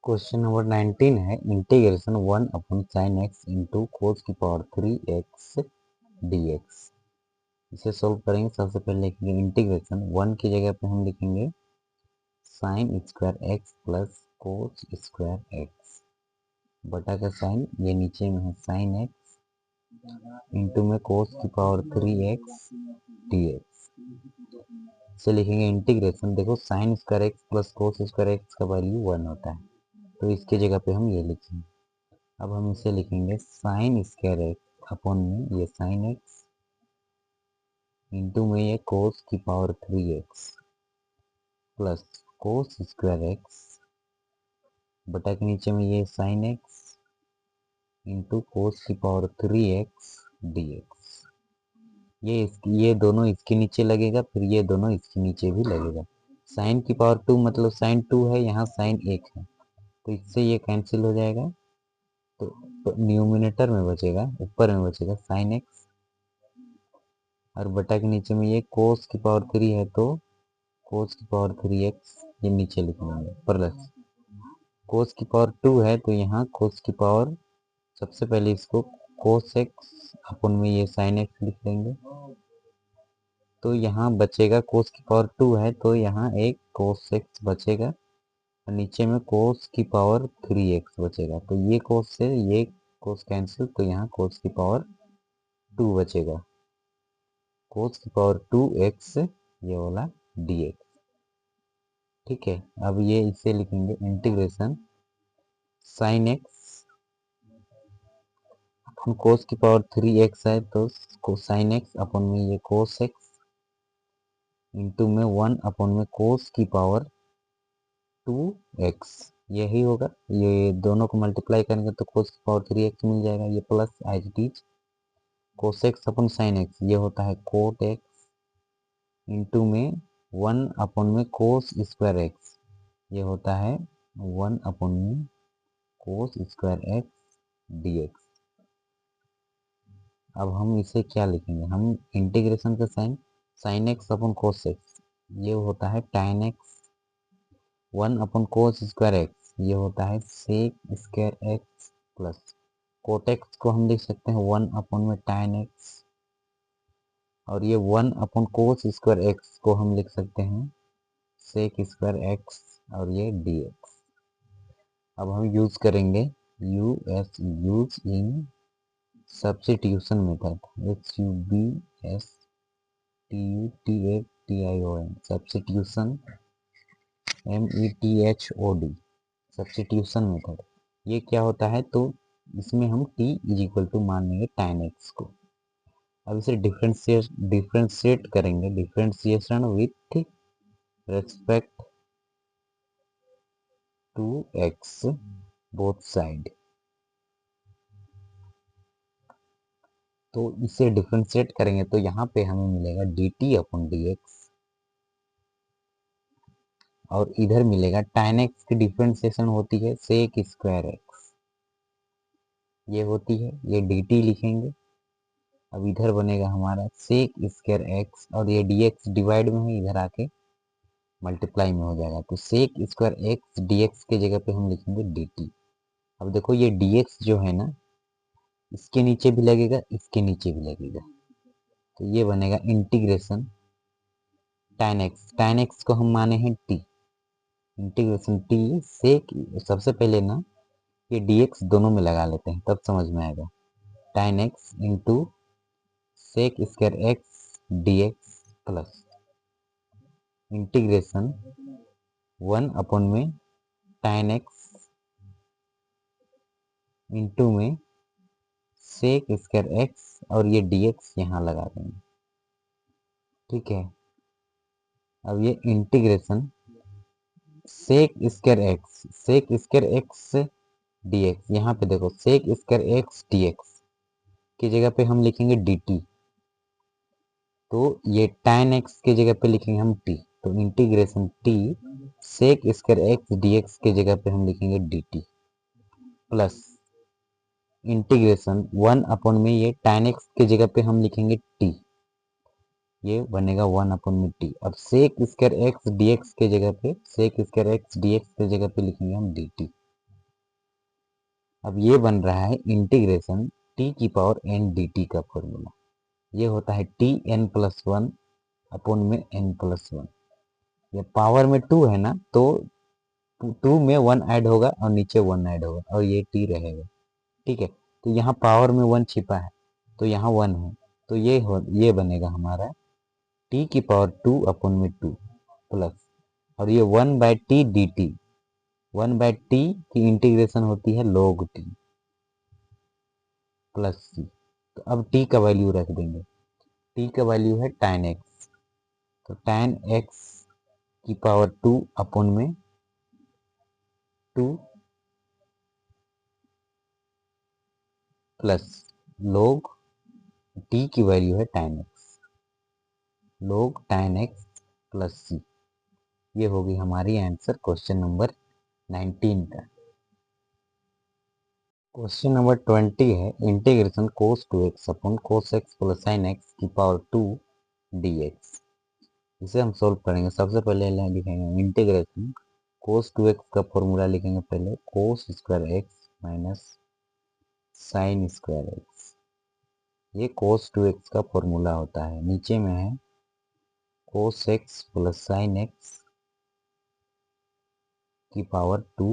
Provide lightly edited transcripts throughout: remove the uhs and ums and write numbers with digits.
Question number 19 है integration 1 upon sine x into cos की power 3x dx। इसे solve करेंगे। सबसे पहले लिखेंगे इंटीग्रेशन 1 की जगह पे हम लिखेंगे sign square x plus cos square x बटा का साइन ये नीचे में है साइन एक्स इंटू में कोस की पावर 3x dx से लिखेंगे इंटीग्रेशन। देखो sign square x plus cos square x का वैल्यू 1 होता है, तो इसके जगह पे हम ये लिखेंगे। अब हम इसे लिखेंगे साइन स्क्वायर एक्स अपॉन में ये साइन एक्स इंटू में ये कोस की power 3x plus cos square x बटा के नीचे में ये साइन एक्स इंटू कोस की पावर 3x dx। ये दोनों इसके नीचे लगेगा, फिर ये दोनों इसके नीचे भी लगेगा। साइन की पावर 2 मतलब साइन 2 है, यहाँ साइन 1 है, तो इससे ये कैंसिल हो जाएगा। तो न्यूमिनेटर में बचेगा, ऊपर में बचेगा साइन एक्स और बटा के नीचे में ये कोस की पावर 3 है, तो कोस की पावर 3x ये नीचे लिख लेंगे प्लस कोस की पावर 2 है, तो यहाँ कोस की पावर सबसे पहले इसको कोस एक्स अपन में ये साइन एक्स लिख लेंगे। तो यहाँ बचेगा कोस की पावर 2 है, तो यहाँ एक कोस एक्स बचेगा और नीचे में कोस की पावर 3x बचेगा। तो ये कोस से ये कोस कैंसिल, तो यहाँ कोस की पावर 2 बचेगा, कोस की पावर 2x ये वाला dx। ठीक है, अब ये इसे लिखेंगे इंटीग्रेशन साइन एक्स अपन कोस की पावर 3x है, तो साइन एक्स अपन में ये कोस एक्स इंटू में 1 अपन में कोस की पावर 2x यही होगा। ये दोनों को मल्टीप्लाई करेंगे तो कोस की पावर 3x मिल जाएगा, ये plus as it is cos x upon sine x ये होता है कोट एक्स इंटू में 1 अपन में कोस स्क्वायर एक्स ये होता है 1 अपन में कोस स्क्वायर एक्स dx। अब हम इसे क्या लिखेंगे, हम इंटीग्रेशन का sine sine x upon cos x ये होता है tan x 1 upon cos square x ये होता है sec square x plus cot x को हम लिख सकते हैं 1 अपन में tan एक्स और ये 1 अपन कोस स्क्वायर एक्स को हम लिख सकते हैं सेक स्क्वायर एक्स और ये dx। अब हम यूज करेंगे use in substitution method SUBSTUTATION substitution METHOD substitution method. ये क्या होता है, तो इसमें हम t इज इक्वल टू मान लेंगे tan x को। अब इसे डिफ्रेंशिएट करेंगे, differentiation with respect to x both side. तो इसे डिफ्रेंशिएट करेंगे तो यहाँ पे हमें मिलेगा dt अपन dx और इधर मिलेगा tan x की डिफ्रेंशिएशन होती है सेक स्क्वायर x ये होती है, ये dt लिखेंगे। अब इधर बनेगा हमारा सेक स्क्वायर x और ये dx डिवाइड में है, इधर आके मल्टीप्लाई में हो जाएगा, तो सेक स्क्वायर x dx के जगह पे हम लिखेंगे dt। अब देखो ये dx जो है ना, इसके नीचे भी लगेगा, इसके नीचे भी लगेगा, तो ये बनेगा इंटीग्रेशन tan x को हम माने हैं t, इंटीग्रेशन t सेक सबसे पहले ना ये dx दोनों में लगा लेते हैं तब समझ में आएगा। tan x into sec square x dx plus integration 1 अपन में tan x इंटू में सेक स्क्वायर x और ये dx यहाँ लगा देंगे। ठीक है, अब ये integration sec square x dx, यहाँ पे देखो सेक स्क्वायर x dx की जगह पे हम लिखेंगे dt, तो ये tan x की जगह पे लिखेंगे हम t, तो integration t sec square x dx की जगह पे हम लिखेंगे dt प्लस इंटीग्रेशन 1 अपन में ये tan x की जगह पे हम लिखेंगे t, ये बनेगा 1 अपन में t। अब सेक स्क्वायर x dx के जगह पे सेक स्क्वायर x dx के जगह पे लिखेंगे हम dt। अब ये बन रहा है इंटीग्रेशन टी की पावर एन डी टी का फॉर्मूला। ये होता है t n plus one upon में एन प्लस वन। ये पावर में टू है ना, तो टू में वन ऐड होगा और नीचे वन ऐड होगा और ये टी रहेगा। ठीक है, तो यहाँ पावर में वन छिपा है तो यहाँ वन है, तो ये बनेगा हमारा टी की पावर टू अपॉन में टू प्लस, और ये one by T D T. One by T की इंटीग्रेशन होती है log टी प्लस सी। तो अब टी का वैल्यू रख देंगे। टी का वैल्यू है tan एक्स, तो tan एक्स की पावर टू अपॉन में टू प्लस log टी की वैल्यू है tan x, log tan x plus C. ये होगी हमारी आंसर क्वेश्चन नंबर 19 का। क्वेश्चन नंबर 20 है integration cos 2x upon cos x plus sin x की पावर 2 dx। इसे हम सोल्व करेंगे। सबसे पहले लिखेंगे इंटीग्रेशन cos 2x का फॉर्मूला लिखेंगे पहले cos square x minus sin square x। ये cos 2x का फॉर्मूला होता है। नीचे में है cos x plus sin x की पावर 2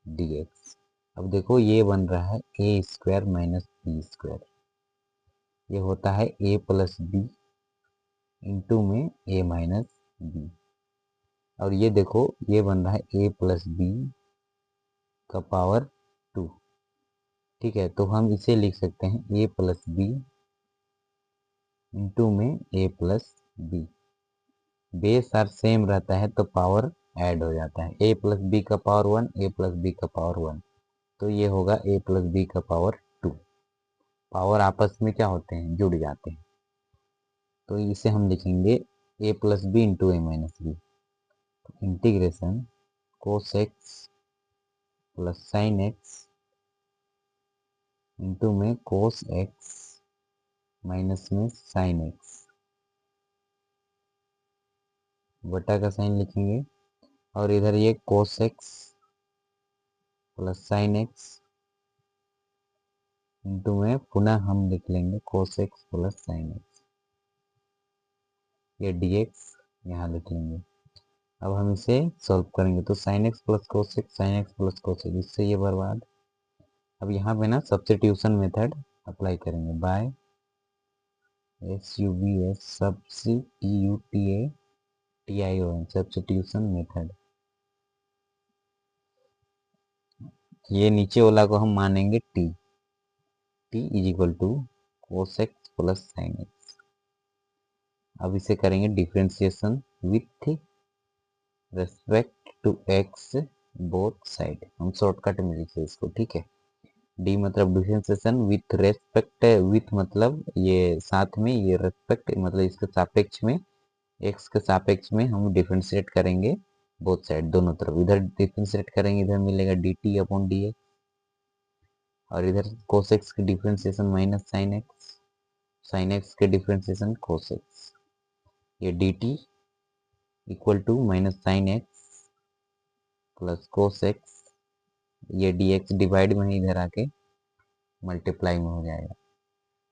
dx। अब देखो ये बन रहा है ए स्क्वायर माइनस बी स्क्वायर। ये होता है ए प्लस बी इंटू में ए माइनस बी। और ये देखो ये बन रहा है ए प्लस बी का पावर 2। ठीक है, तो हम इसे लिख सकते हैं ए प्लस बी इंटू में A plus B. Base are same रहता है तो पावर ऐड हो जाता है। ए प्लस बी का power one, A plus B का पावर वन, तो ये होगा ए प्लस बी का पावर 2। पावर आपस में क्या होते हैं, जुड़ जाते हैं। तो इसे हम लिखेंगे A plus B into A minus B. Integration cos x plus sine x into में कोस एक्स माइनस में साइन एक्स, बटा का साइन लिखेंगे, और इधर ये cos x plus sine x into में पुनः हम लिख लेंगे cos x plus sine x. ये डी एक्स यहाँ लिख लेंगे। अब हम इसे सॉल्व करेंगे तो sine x plus cos x, sine x plus cos x, इससे ये बर्बाद। अब यहाँ पे ना सब्स्टिट्यूशन मेथड अप्लाई करेंगे। By S U B S substitution substitution method. ये नीचे वाला को हम मानेंगे t. T is equal to cos x plus sine x. अब इसे करेंगे differentiation with respect to x both side. हम शॉर्टकट में लिखे इसको। ठीक है, डी मतलब डिफरेंशिएशन, विथ रेस्पेक्ट, विथ मतलब ये साथ में, ये रेस्पेक्ट मतलब इसके सापेक्ष में, एक्स के सापेक्ष में हम डिफरेंशिएट करेंगे बोथ साइड, दोनों तरफ। इधर डिफरेंशिएट करेंगे, इधर मिलेगा d t upon d x, और इधर कोस एक्स की differentiation minus sine x, sine x के डिफरेंशिएशन कोस एक्स। ये d t equal to minus sine x plus cos x, ये डी एक्स डिवाइड में इधर आके मल्टीप्लाई में हो जाएगा।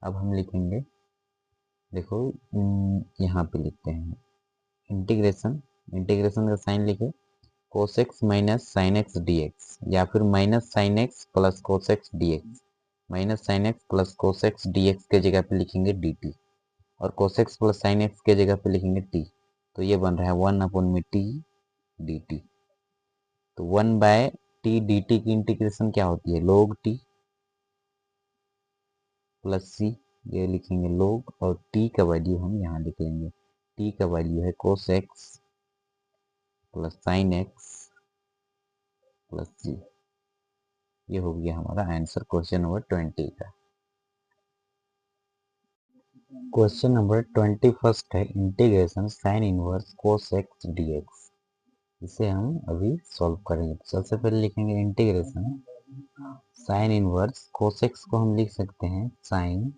अब हम लिखेंगे, देखो यहाँ पे लिखते हैं इंटीग्रेशन, इंटीग्रेशन का साइन लिखे कोस x minus sine x D x, या फिर minus sine x plus cos x D x. Minus sine x plus cos x D x के जगह पे लिखेंगे डी टी, और कोस एक्स प्लस साइन एक्स के जगह पे लिखेंगे टी। तो ये बन रहा है वन अपॉन में टी डी टी। तो one by T D T की इंटीग्रेशन क्या होती है, log टी प्लस सी। ये लिखेंगे log, और टी का वैल्यू हम यहाँ लिख लेंगे। टी का वैल्यू है cos x plus sine x plus C. ये हो गया हमारा आंसर क्वेश्चन नंबर 20 का। क्वेश्चन नंबर 21 है integration sine inverse cos x D x. इसे हम अभी सॉल्व करेंगे। सबसे पहले लिखेंगे integration sine inverse cos x को हम लिख सकते हैं साइन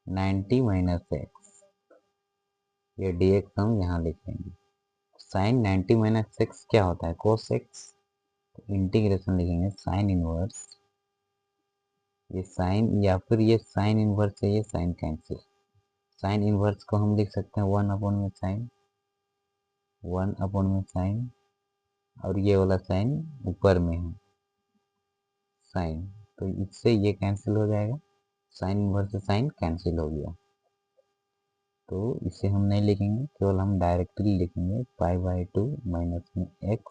90 माइनस एक्स। ये डी एक्स हम यहाँ लिखेंगे। साइन 90 माइनस एक्स क्या होता है, कोस एक्स। इंटीग्रेशन लिखेंगे साइन इनवर्स ये साइन या फिर ये साइन इनवर्स है, ये साइन कैंसिल। साइन इनवर्स को हम लिख सकते हैं 1/साइन, 1/साइन, और ये वाला साइन ऊपर में है साइन, तो इससे ये कैंसिल हो जाएगा, साइन इनवर्स से साइन कैंसिल हो गया। तो इसे हम नहीं लिखेंगे, केवल हम डायरेक्टली लिखेंगे π/2 माइनस में x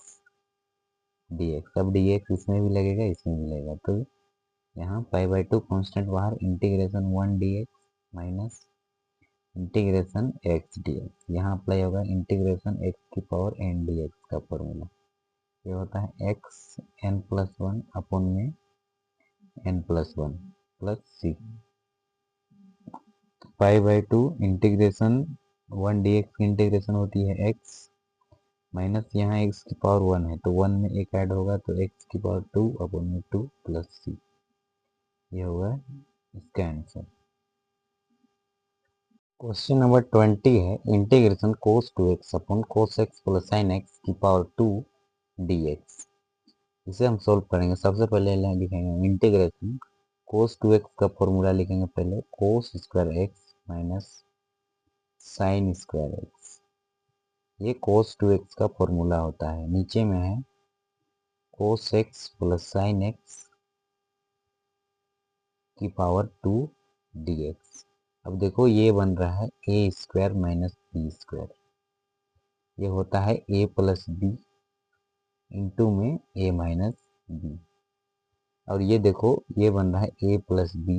dx। अब dx इसमें भी लगेगा, इसमें भी लगेगा, तो यहाँ π/2 कॉन्स्टेंट बाहर, integration 1 dx minus integration x dx। यहाँ अप्लाई होगा इंटीग्रेशन x की पावर n dx का फॉर्मूला। ये होता है x n+1 अपॉन में n+1 plus c। π/2 integration 1 dx की इंटीग्रेशन होती है x माइनस, यहाँ x की पावर 1 है तो 1 में एक ऐड होगा तो x की पावर 2 अपॉन में 2 प्लस c। ये होगा इसका आंसर। क्वेश्चन नंबर 20 है integration cos 2x upon cos x plus sin x की पावर 2 dx। इसे हम सोल्व करेंगे। सबसे पहले लिखेंगे इंटीग्रेशन cos 2x का फॉर्मूला लिखेंगे पहले, cos square x minus sine square x। ये cos 2x का फॉर्मूला होता है। नीचे में है cos x plus sine x की पावर 2 dx। अब देखो ये बन रहा है a square minus b square, ये होता है a प्लस बी इंटू में a माइनस बी। और ये देखो ये बन रहा है a प्लस बी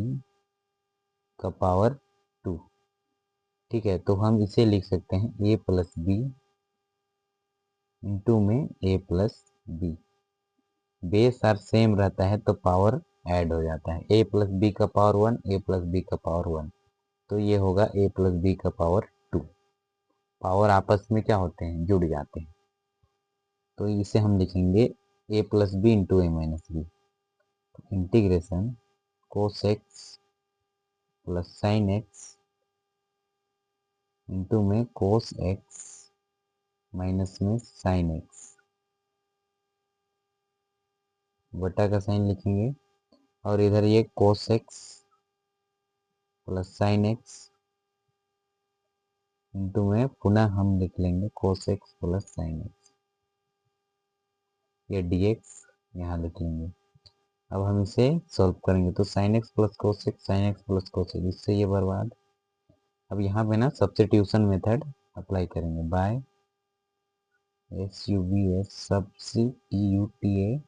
का पावर 2। ठीक है, तो हम इसे लिख सकते हैं a प्लस बी इंटू में a plus B. Base are same रहता है तो पावर ऐड हो जाता है, a प्लस बी का पावर 1, a प्लस बी का पावर 1, तो ये होगा a प्लस बी का पावर 2। पावर आपस में क्या होते हैं, जुड़ जाते हैं, तो इसे हम लिखेंगे a plus B into A minus B. Integration cos x plus sine x into में कोस एक्स माइनस में साइन एक्स, बटा का साइन लिखेंगे, और इधर ये cos x plus sine x into में पुनः हम लिख लेंगे cos x plus sine x, ये dx यहाँ लिख लेंगे। अब हम इसे सॉल्व करेंगे तो sine x plus cos x, sine x plus cos x, इससे ये बर्बाद। अब यहाँ पे ना सब्स्टिट्यूशन मेथड अप्लाई करेंगे, by SUBS substitution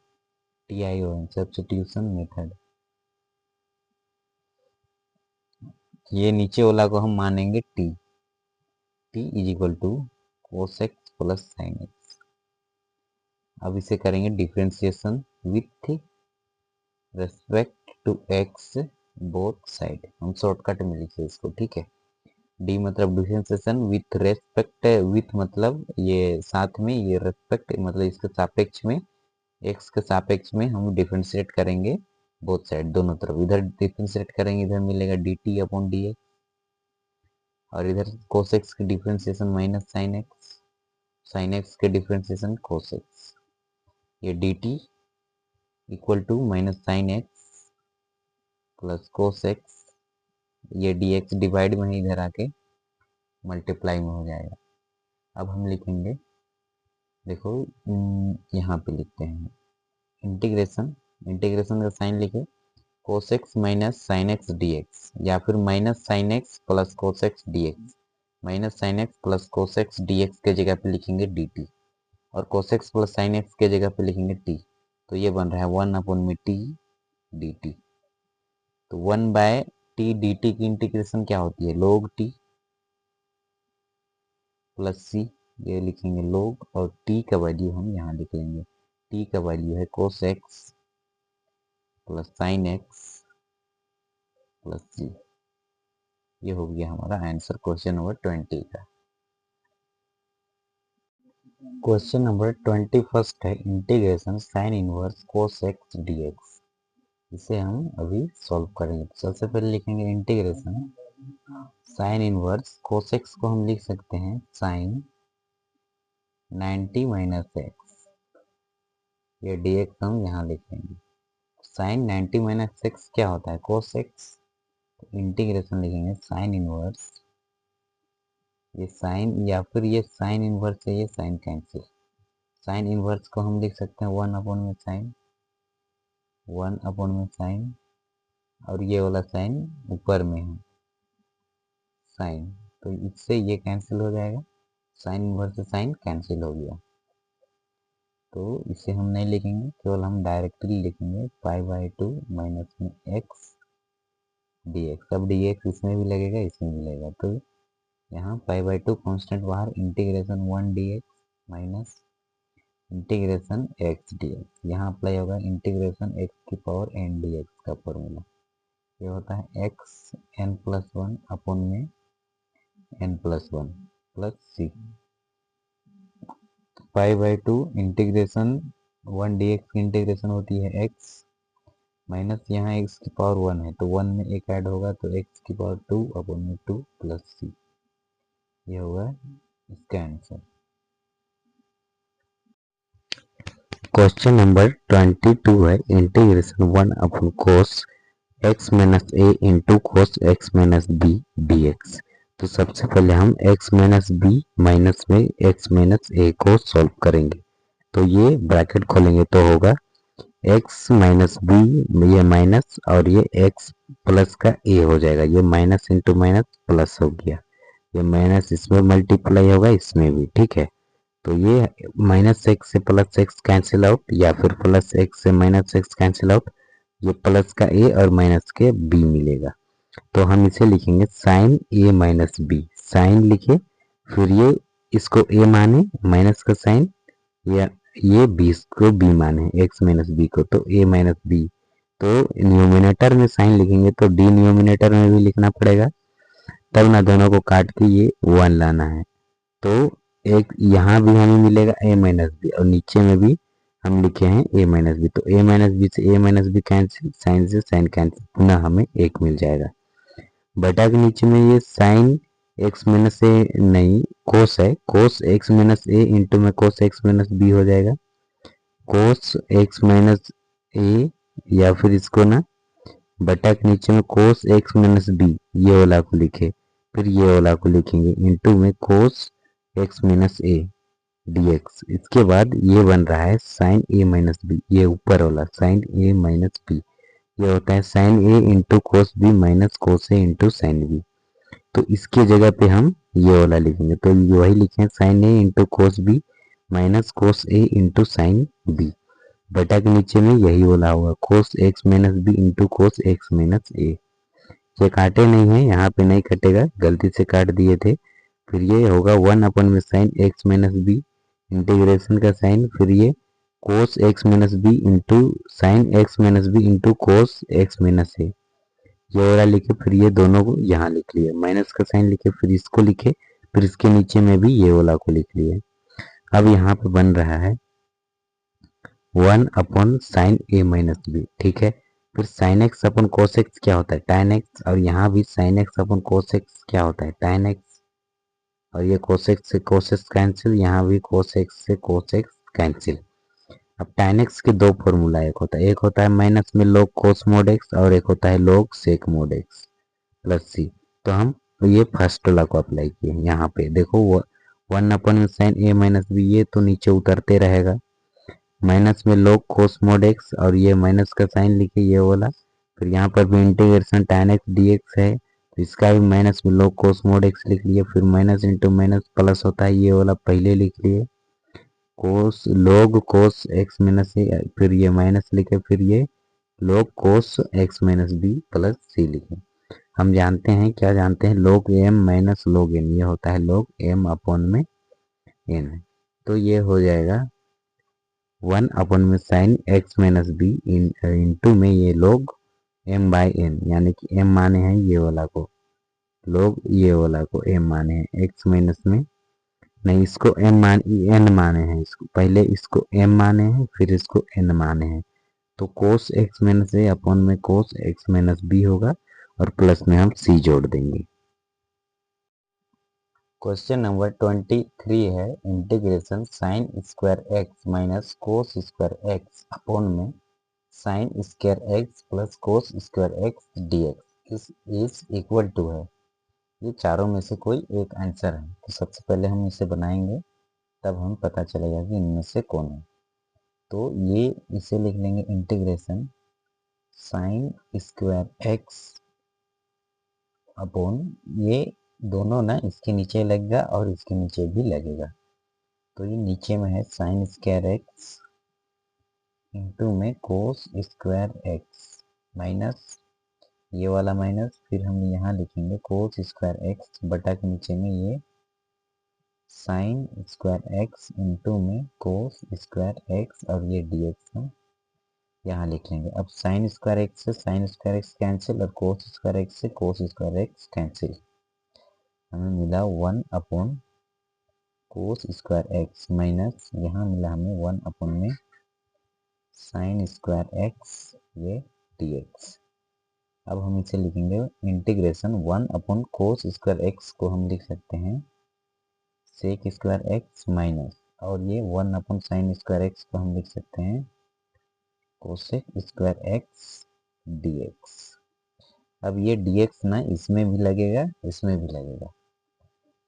substitution method. ये नीचे वाला को हम मानेंगे t is equal to cos x plus sine x. अब इसे करेंगे differentiation with respect to x both side. हम शॉर्टकट में लिखे इसको, ठीक है। डी मतलब डिफ्रेंसिएशन, विथ रेस्पेक्ट, विथ मतलब ये साथ में, ये रेस्पेक्ट मतलब इसके सापेक्ष में, x के सापेक्ष में हम डिफ्रेंशिएट करेंगे बोथ साइड, दोनों तरफ। इधर डिफ्रेंशिएट करेंगे, इधर मिलेगा dt अपॉन dx, और इधर cos x की डिफ्रेंशिएशन माइनस साइन एक्स के डिफ्रेंशिएशन cos x, ये dt equal to minus sine x plus cos x, ये dx डिवाइड में है, इधर आके मल्टीप्लाई में हो जाएगा। अब हम लिखेंगे, देखो यहाँ पे लिखते हैं इंटीग्रेशन का साइन लिखे cos x minus sine x dx, या फिर minus sine x plus cos x dx, minus sine x plus cos x dx के जगह पे लिखेंगे dt, और cos x plus sine x के जगह पे लिखेंगे t, तो ये बन रहा है 1/t dt। तो 1/t dt की इंटीग्रेशन क्या होती है, log t प्लस c, ये लिखेंगे log, और t का वैल्यू हम यहाँ लिख लेंगे, t का वैल्यू है cos x plus sine x plus c। ये हो गया हमारा आंसर क्वेश्चन नंबर 20 का। क्वेश्चन नंबर 21 है integration sine inverse cos x dx। इसे हम अभी सॉल्व करेंगे। सबसे पहले लिखेंगे integration sine inverse cos x को हम लिख सकते हैं साइन 90 माइनस एक्स, ये dx हम यहाँ लिखेंगे। साइन 90 माइनस एक्स क्या होता है, कोस एक्स। इंटीग्रेशन लिखेंगे साइन इनवर्स, ये साइन या फिर ये साइन इनवर्स है, ये साइन कैंसिल। साइन इनवर्स को हम लिख सकते हैं 1/साइन, और ये वाला साइन ऊपर में है साइन, तो इससे ये कैंसिल हो जाएगा, साइन इनवर्स से साइन कैंसिल हो गया। तो इसे हम नहीं लिखेंगे, केवल हम डायरेक्टली लिखेंगे π/2 माइनस में x dx। अब dx इसमें भी लगेगा, इसमें भी लगेगा, तो यहाँ π/2 कॉन्स्टेंट बाहर, integration 1 dx minus integration x dx, यहाँ अप्लाई होगा इंटीग्रेशन x की पावर n dx का फॉर्मूला। ये होता है x n+1 अपॉन में n+1 plus c। π/2 integration 1 dx की इंटीग्रेशन होती है x माइनस, यहाँ x की पावर 1 है तो 1 में एक ऐड होगा तो x की पावर 2 अपॉन में 2 प्लस c। ये होगा इसका आंसर। क्वेश्चन नंबर 22 है integration 1 upon cos x minus a into cos x minus b dx। तो सबसे पहले हम x माइनस b माइनस में x माइनस a को सॉल्व करेंगे। तो ये ब्रैकेट खोलेंगे तो होगा x माइनस b, ये माइनस और ये x प्लस का a हो जाएगा, ये माइनस इंटू माइनस प्लस हो गया, ये माइनस इसमें मल्टीप्लाई होगा इसमें भी, ठीक है। तो ये माइनस एक्स से प्लस एक्स कैंसिल आउट, या फिर प्लस एक्स से माइनस एक्स कैंसिल आउट, ये प्लस का a और माइनस के b मिलेगा। तो हम इसे लिखेंगे sine a minus b, sine लिखे फिर ये इसको a माने माइनस का साइन, या ये b को b माने x माइनस b को, तो a माइनस b। तो न्यूमिनेटर में साइन लिखेंगे तो डी न्यूमिनेटर में भी लिखना पड़ेगा, तब ना दोनों को काट के ये 1 लाना है। तो एक यहाँ भी हमें मिलेगा a माइनस बी, और नीचे में भी हम लिखे हैं a माइनस बी, तो a माइनस बी से a minus b cancel, sine से साइन कैंसिल, पुनः हमें एक मिल जाएगा। बटा के नीचे में ये साइन x माइनस ए नहीं कोस है, कोस x माइनस ए इंटू में कोस x माइनस बी हो जाएगा, कोस x माइनस ए, या फिर इसको ना बटा के नीचे में कोस x माइनस बी, ये वाला को लिखे फिर ये वाला को लिखेंगे इंटू में कोस x माइनस ए dx। इसके बाद ये बन रहा है साइन a माइनस बी, ये ऊपर वाला साइन a माइनस बी, ये होता है sine a into cos B minus cos A into sine b. तो इसके जगह पे हम ये वाला लिखेंगे, तो ये वही लिखे sine a into cos B minus cos A into sine B, बटा के नीचे में यही वाला होगा cos x minus B into cos x minus A. ये काटे नहीं है, यहाँ पे नहीं कटेगा, गलती से काट दिए थे। फिर ये होगा 1 अपन में sine x minus B, integration का साइन, फिर ये cos x minus B into sine x minus B into cos x minus A, ये वाला लिखे, फिर ये दोनों को यहाँ लिख लिए, माइनस का साइन लिखे, फिर इसको लिखे, फिर इसके नीचे में भी ये वाला को लिख लिए। अब यहाँ पे बन रहा है 1 अपॉन साइन ए माइनस बी, ठीक है। फिर sign x upon cos x क्या होता है, टैन एक्स, और यहाँ भी sign x upon cos x क्या होता है, टैन एक्स, और ये कोस एक्स से कोस एक्स कैंसिल, यहाँ भी कोस एक्स से कोस एक्स कैंसिल। अब टैन एक्स के दो फॉर्मूला, एक होता है माइनस में log कोस मोड एक्स, और एक होता है log सेक मोड एक्स प्लस सी। तो हम ये फर्स्ट वाला को अप्लाई किए, यहाँ पे देखो 1 अपन में साइन ए माइनस बी, ये तो नीचे उतरते रहेगा, माइनस में log कोस मोड एक्स, और ये माइनस का साइन लिखे ये वाला, फिर यहाँ पर भी इंटीग्रेशन tan x dx है, तो इसका भी माइनस में log कोस मोड एक्स लिख लिए, फिर माइनस इंटू माइनस प्लस होता है, ये वाला पहले लिख लिए cos log cos x minus a, फिर ये माइनस लिखे, फिर ये log cos x minus b plus c लिखे। हम जानते हैं, क्या जानते हैं, log m minus log n, ये होता है log m अपॉन में n, तो ये हो जाएगा 1 अपन में sine x minus B into में ये log m बाई n, यानी कि m माने हैं ये वाला को, log ये वाला को m माने हैं, x माइनस में नहीं, इसको m मान n माने हैं, इसको पहले इसको m माने हैं फिर इसको n माने हैं, तो cos x माइनस ए अपन में cos x माइनस बी होगा, और प्लस में हम c जोड़ देंगे। क्वेश्चन नंबर 23 है integration sine square x minus cos square x upon में sine square x plus cos square x D x is equal to है। ये चारों में से कोई एक आंसर है, तो सबसे पहले हम इसे बनाएंगे, तब हम पता चलेगा कि इनमें से कौन है। तो ये इसे लिख लेंगे integration sine square x upon, ये दोनों ना इसके नीचे लगेगा और इसके नीचे भी लगेगा, तो ये नीचे में है साइन स्क्वायर एक्स इंटू में कोस स्क्वायर एक्स माइनस ये वाला माइनस, फिर हम यहाँ लिखेंगे कोस स्क्वायर एक्स बटा के नीचे में ये साइन स्क्वायर एक्स इंटू में कोस स्क्वायर एक्स और ये डी एक्स हम यहाँ लिख लेंगे। अब साइन स्क्वायर एक्स से साइन स्क्वायर एक्स कैंसिल और कोस स्क्वायर एक्स से कोस स्क्वायर एक्स कैंसिल, हमें मिला 1 अपॉन कोस स्क्वायर एक्स माइनस यहाँ मिला हमें 1 अपॉन में साइन स्क्वायर एक्स ये डी एक्स। अब हम इसे लिखेंगे इंटीग्रेशन 1 अपॉन कोस स्क्वायर एक्स को हम लिख सकते हैं सेक स्क्वायर एक्स माइनस, और ये 1 अपॉन साइन स्क्वायर एक्स को हम लिख सकते हैं cosec square x D x. अब ये डी एक्स ना इसमें भी लगेगा इसमें भी लगेगा,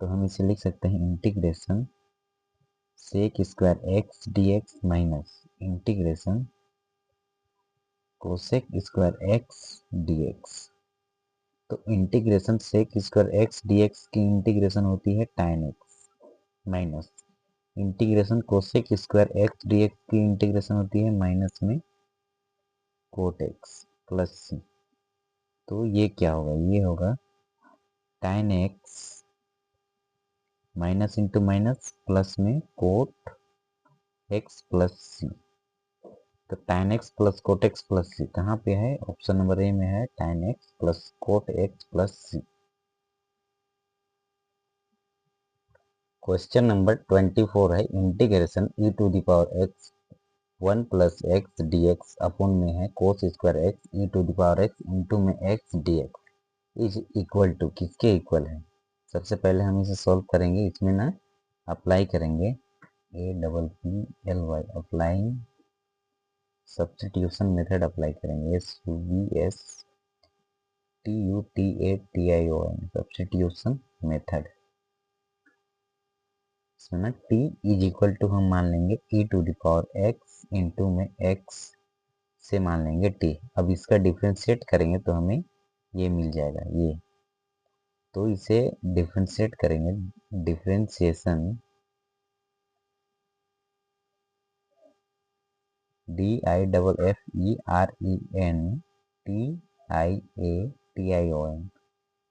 तो हम इसे लिख सकते हैं integration sec square x D x minus integration cosec square x D x. तो integration sec square x D x की इंटीग्रेशन होती है tan x minus integration cosec square x D x की इंटीग्रेशन होती है माइनस में cot x plus C. तो ये क्या होगा, ये होगा tan x minus into minus plus में कोट एक्स प्लस सी। तो tan x plus cot x plus C कहाँ पे है, ऑप्शन नंबर ए में है tan x plus cot x plus C. Question number 24 है integration e to the power x 1 plus x D x upon में है cos square x E to the power x into में x D x is equal to, किसके equal है। सबसे पहले हम इसे सॉल्व करेंगे, इसमें ना अप्लाई करेंगे APPLY applying substitution method apply करेंगे SUBSTUTATION सब्स्टिट्यूशन मेथड। इसमें ना t इज इक्वल टू हम मान लेंगे e to the power x into में x से मान लेंगे t। अब इसका डिफ्रेंशिएट करेंगे तो हमें ये मिल जाएगा ये, तो इसे डिफ्रेंशिएट करेंगे, differentiation DIFFERENTIATION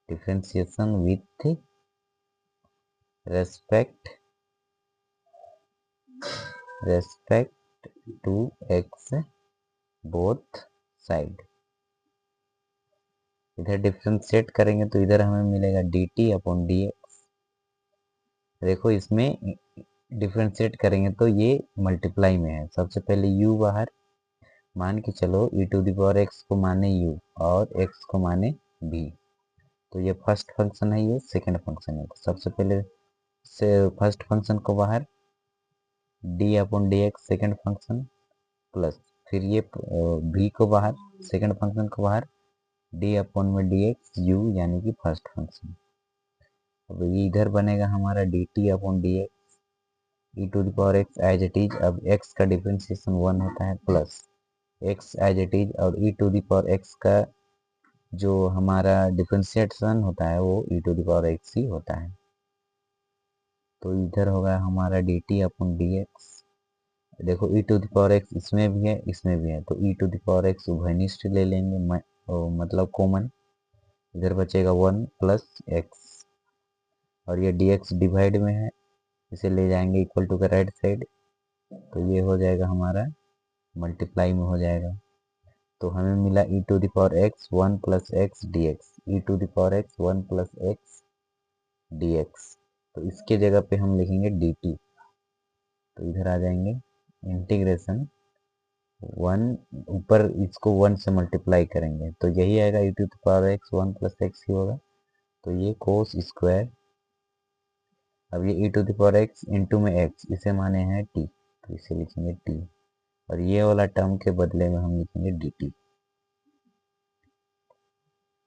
differentiation with respect to x both side. इधर डिफ्रेंशिएट करेंगे तो इधर हमें मिलेगा dt अपॉन dx। देखो इसमें डिफ्रेंशिएट करेंगे तो ये मल्टीप्लाई में है, सबसे पहले u बाहर मान के चलो e to the power x को माने u और x को माने b, तो ये फर्स्ट फंक्शन है, ये सेकंड फंक्शन है। तो सबसे पहले से फर्स्ट फंक्शन को बाहर d upon d x second function plus फिर ये b को बाहर सेकंड फंक्शन को बाहर d अपॉन में डी एक्स यू यानी कि फर्स्ट फंक्शन। अब ये इधर बनेगा हमारा dt upon d x E to the power x as it is. अब x का डिफ्रेंशिएशन 1 होता है plus x as it is, और e to the power x का जो हमारा डिफ्रेंशिएशन होता है वो e to the power x ही होता है। तो इधर होगा हमारा dt अपॉन डी एक्स। देखो ई टू द पावर एक्स इसमें भी है इसमें भी है, तो ई टू द पावर एक्स उभयनिष्ठ ले लेंगे, मतलब कॉमन, इधर बचेगा 1 प्लस एक्स और ये dx डिवाइड में है, इसे ले जाएंगे इक्वल टू का राइट साइड, तो ये हो जाएगा हमारा मल्टीप्लाई में हो जाएगा। तो हमें मिला e to the power x 1 plus x D x, E to the power x 1 plus x D x. तो इसके जगह पे हम लिखेंगे dt, तो इधर आ जाएंगे इंटीग्रेशन 1 ऊपर इसको 1 से मल्टीप्लाई करेंगे तो यही आएगा e to the power x 1 plus x ही होगा, तो ये कोस स्क्वायर। अब ये e to the power x into में x इसे माने हैं t, तो इसे लिखेंगे t और ये वाला टर्म के बदले में हम लिखेंगे dt।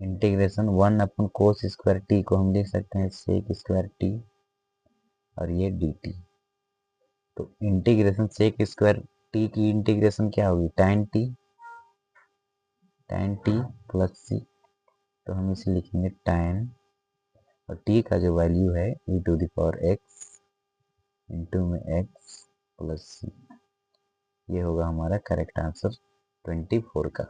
इंटीग्रेशन 1/cos² t को हम लिख सकते हैं sec² t और ये dt। तो इंटीग्रेशन sec² t की इंटीग्रेशन क्या होगी, tan t प्लस c। तो हम इसे लिखेंगे tan, और t का जो वैल्यू है e⁻x इंटू में x प्लस c। ये होगा हमारा करेक्ट आंसर 24 का।